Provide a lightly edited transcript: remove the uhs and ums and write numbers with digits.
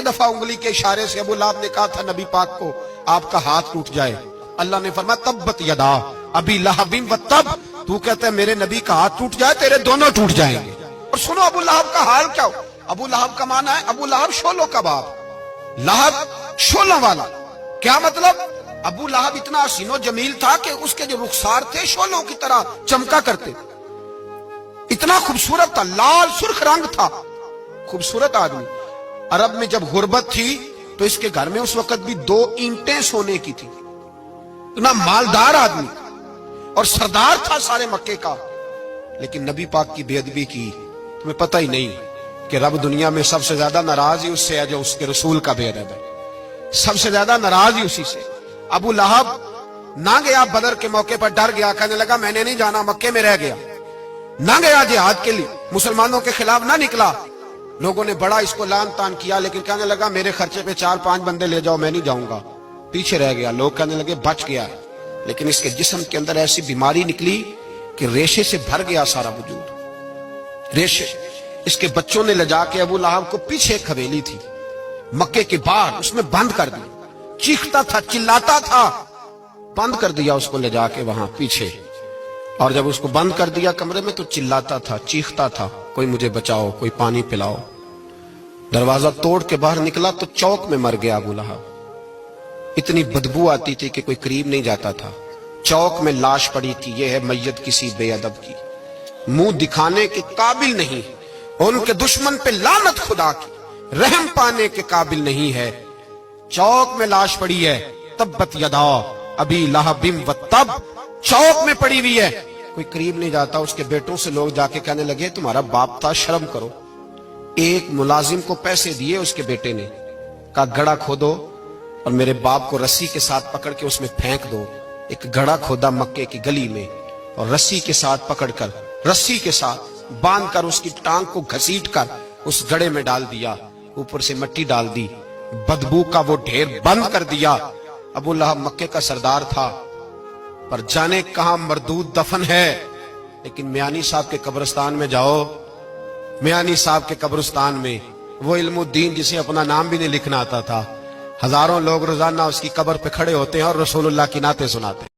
दफा उंगली के इशारे से अबू लहब ने कहा था नबी पाक को आपका हाथ टूट जाए, अल्लाह ने फरमाया तब्बत यदा अबी लहबिन व तब, तू कहता है मेरे नबी का हाथ टूट जाए, तेरे दोनों टूट जाएंगे। और सुनो अबू लहब का हाल क्या हो। अबू लहब का माना है अबू लहब शोलों का बाप, लहब शोलों वाला। क्या मतलब? अबू लहब इतना हसीनो जमील था कि उसके जो रुखसार थे शोलों की तरह चमका करते, इतना खूबसूरत था, लाल सुर्ख रंग था, खूबसूरत आदमी। अरब में जब गुर्बत थी तो इसके घर में उस वक्त भी 2 ईंटें सोने की थी। इतना मालदार आदमी और सरदार था सारे मक्के का, लेकिन नबी पाक की बेअदबी की। तुम्हें पता ही नहीं कि रब दुनिया में सबसे ज्यादा नाराज ही उससे है जो उसके रसूल का बेअदब है, सबसे ज्यादा नाराज ही उसी से। अबू लहब ना गया बदर के मौके पर, डर गया, कहने लगा मैंने नहीं जाना, मक्के में रह गया। ना गया जिहाद के लिए, मुसलमानों के खिलाफ ना निकला। लोगों ने बड़ा इसको लान तान किया, लेकिन कहने लगा मेरे खर्चे पे 4-5 बंदे ले जाओ, मैं नहीं जाऊंगा। पीछे रह गया। लोग कहने लगे बच गया, लेकिन इसके जिस्म के अंदर ऐसी बीमारी निकली कि रेशे से भर गया सारा वजूद, रेशे। इसके बच्चों ने ले जाके अबू लहब को पीछे एक हवेली थी मक्के के बाहर, उसमें बंद कर दिया। चीखता था, चिल्लाता था, बंद कर दिया उसको ले जाके वहां पीछे। और जब उसको बंद कर दिया कमरे में तो चिल्लाता था, चीखता था, कोई मुझे बचाओ, कोई पानी पिलाओ। दरवाजा तोड़ के बाहर निकला तो चौक में मर गया अबू लहब। इतनी बदबू आती थी कि कोई करीब नहीं जाता था। चौक में लाश पड़ी थी। यह है मैयत किसी बेअदब की, मुंह दिखाने के काबिल नहीं, उनके दुश्मन पे लानत खुदा की, रहम पाने के काबिल नहीं है। चौक में लाश पड़ी है, तब्बत यदा अबी लहबिन व तब, चौक में पड़ी हुई है, कोई करीब नहीं जाता। उसके बेटों से लोग जाके कहने लगे तुम्हारा बाप था, शर्म करो। एक मुलाजिम को पैसे दिए उसके बेटे ने, कहा गड़ा खोदो और मेरे बाप को रस्सी के साथ पकड़ के उसमें फेंक दो। एक गड़ा खोदा मक्के की गली में और रस्सी के साथ पकड़कर, रस्सी के साथ बांध कर उसकी टांग को घसीट कर उस गड़े में डाल दिया, ऊपर से मिट्टी डाल दी, बदबू का वो ढेर बंद कर दिया। अबू लहब मक्के का सरदार था, पर जाने कहां मरदूद दफन है। लेकिन मियानी साहब के कब्रिस्तान में जाओ, मियानी साहब के कब्रिस्तान में वो इल्मुद्दीन जिसे अपना नाम भी नहीं लिखना आता था, हजारों लोग रोजाना उसकी कब्र पे खड़े होते हैं और रसूलुल्लाह की नाते सुनाते हैं।